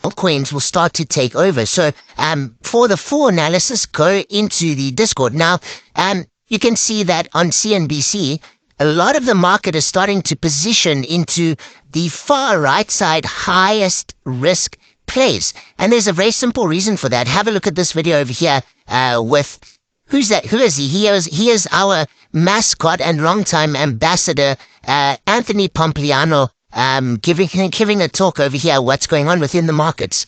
altcoins will start to take over. So for the full analysis, go into the Discord. Now, you can see that on CNBC, a lot of the market is starting to position into the far right side highest risk plays. And there's a very simple reason for that. Have a look at this video over here with, who's that? Who is he? He is our mascot and longtime ambassador, Anthony Pompliano, giving a talk over here, what's going on within the markets.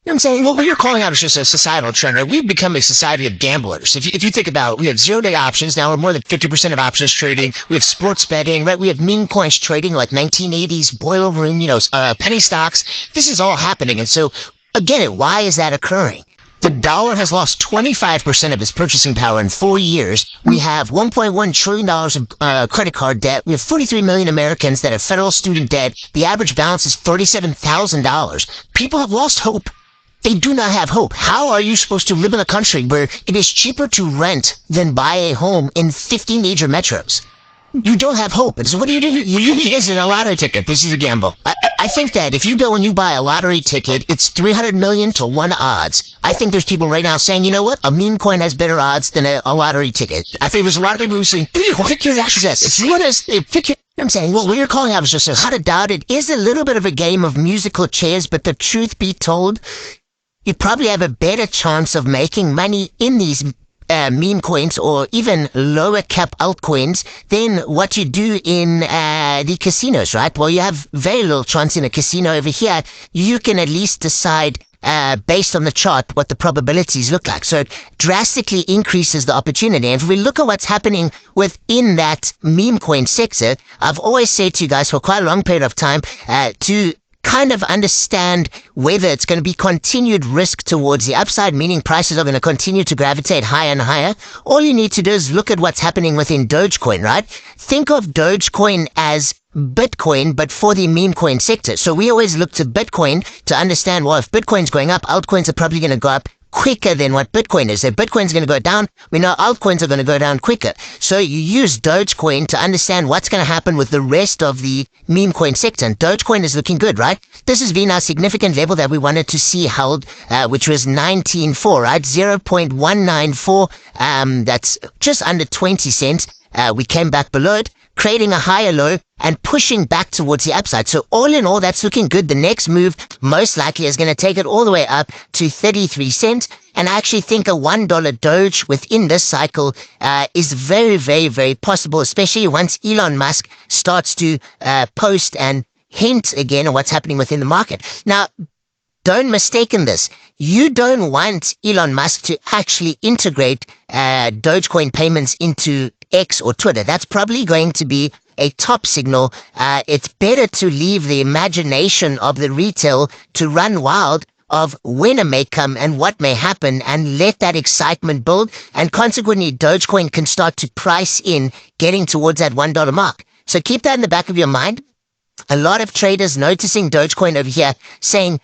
You know what I'm saying? Well, what you're calling out is just a societal trend, right? We've become a society of gamblers. If you think about it, we have zero-day options now. We're more than 50% of options trading. We have sports betting, right? We have meme coins trading like 1980s boiler room, penny stocks. This is all happening. And so, again, why is that occurring? The dollar has lost 25% of its purchasing power in 4 years. We have $1.1 trillion of credit card debt. We have 43 million Americans that have federal student debt. The average balance is $37,000. People have lost hope. They do not have hope. How are you supposed to live in a country where it is cheaper to rent than buy a home in 50 major metros? You don't have hope. And so what do you do? You use a lottery ticket. This is a gamble. I think that if you go and you buy a lottery ticket, it's 300 million to 1 odds. I think there's people right now saying, you know what? A meme coin has better odds than a lottery ticket. I think there's a lot of people who say, pick your access. If you want to pick your... I'm saying, well, what you're calling out is just how to doubt it is a little bit of a game of musical chairs, but the truth be told, you probably have a better chance of making money in these meme coins or even lower cap altcoins than what you do in the casinos, right? Well, you have very little chance in a casino over here. You can at least decide based on the chart what the probabilities look like. So it drastically increases the opportunity. And if we look at what's happening within that meme coin sector, I've always said to you guys for quite a long period of time to kind of understand whether it's going to be continued risk towards the upside, meaning prices are going to continue to gravitate higher and higher. All you need to do is look at what's happening within Dogecoin, right? Think of Dogecoin as Bitcoin, but for the meme coin sector. So we always look to Bitcoin to understand, well, if Bitcoin's going up, altcoins are probably going to go up quicker than what Bitcoin is. If Bitcoin's going to go down, we know altcoins are going to go down quicker. So you use Dogecoin to understand what's going to happen with the rest of the meme coin sector. And Dogecoin is looking good, right? This has been our significant level that we wanted to see held, which was 19.4, right? 0.194. That's just under 20 cents. We came back below it, creating a higher low and pushing back towards the upside. So all in all, that's looking good. The next move most likely is going to take it all the way up to 33 cents. And I actually think a $1 Doge within this cycle is very, very, very possible, especially once Elon Musk starts to post and hint again at what's happening within the market. Now, don't mistake in this. You don't want Elon Musk to actually integrate Dogecoin payments into X or Twitter. That's probably going to be a top signal. It's better to leave the imagination of the retail to run wild of when it may come and what may happen and let that excitement build. And consequently, Dogecoin can start to price in getting towards that $1 mark. So keep that in the back of your mind. A lot of traders noticing Dogecoin over here saying,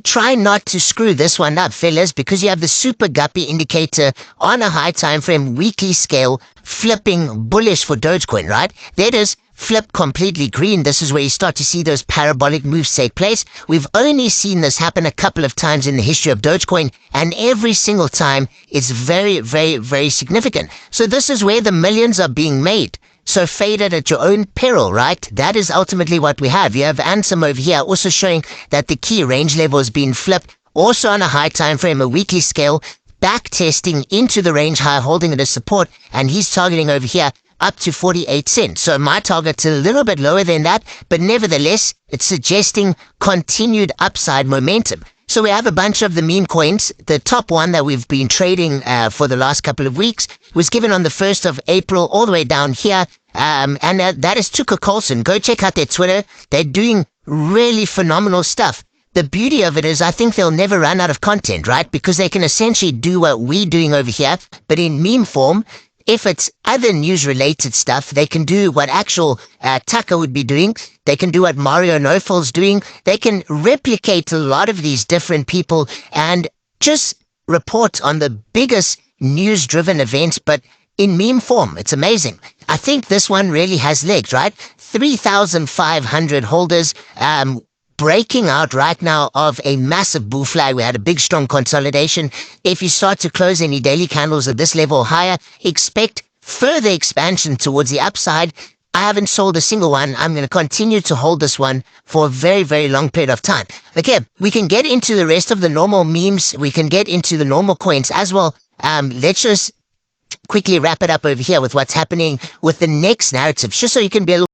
try not to screw this one up, fellas, because you have the super guppy indicator on a high time frame weekly scale flipping bullish for Dogecoin, right? There it is, flip completely green. This is where you start to see those parabolic moves take place. We've only seen this happen a couple of times in the history of Dogecoin, and every single time it's very, very, very significant. So this is where the millions are being made. So fade it at your own peril, right? That is ultimately what we have. You have Ansem over here also showing that the key range level has been flipped, also on a high time frame, a weekly scale, back testing into the range high, holding it as support, and he's targeting over here up to 48 cents. So my target's a little bit lower than that, but nevertheless, it's suggesting continued upside momentum. So we have a bunch of the meme coins. The top one that we've been trading for the last couple of weeks was given on the 1st of April all the way down here. And that is Tucker Carlson. Go check out their Twitter. They're doing really phenomenal stuff. The beauty of it is I think they'll never run out of content, right? Because they can essentially do what we're doing over here, but in meme form. If it's other news-related stuff, they can do what actual Tucker would be doing. They can do what Mario Nofal's doing. They can replicate a lot of these different people and just report on the biggest news-driven events, but in meme form. It's amazing. I think this one really has legs, right? 3,500 holders. breaking out right now of a massive bull flag. We had a big, strong consolidation. If you start to close any daily candles at this level higher, expect further expansion towards the upside. I haven't sold a single one. I'm going to continue to hold this one for a very, very long period of time. Okay, we can get into the rest of the normal memes. We can get into the normal coins as well. Let's just quickly wrap it up over here with what's happening with the next narrative, just so you can be a little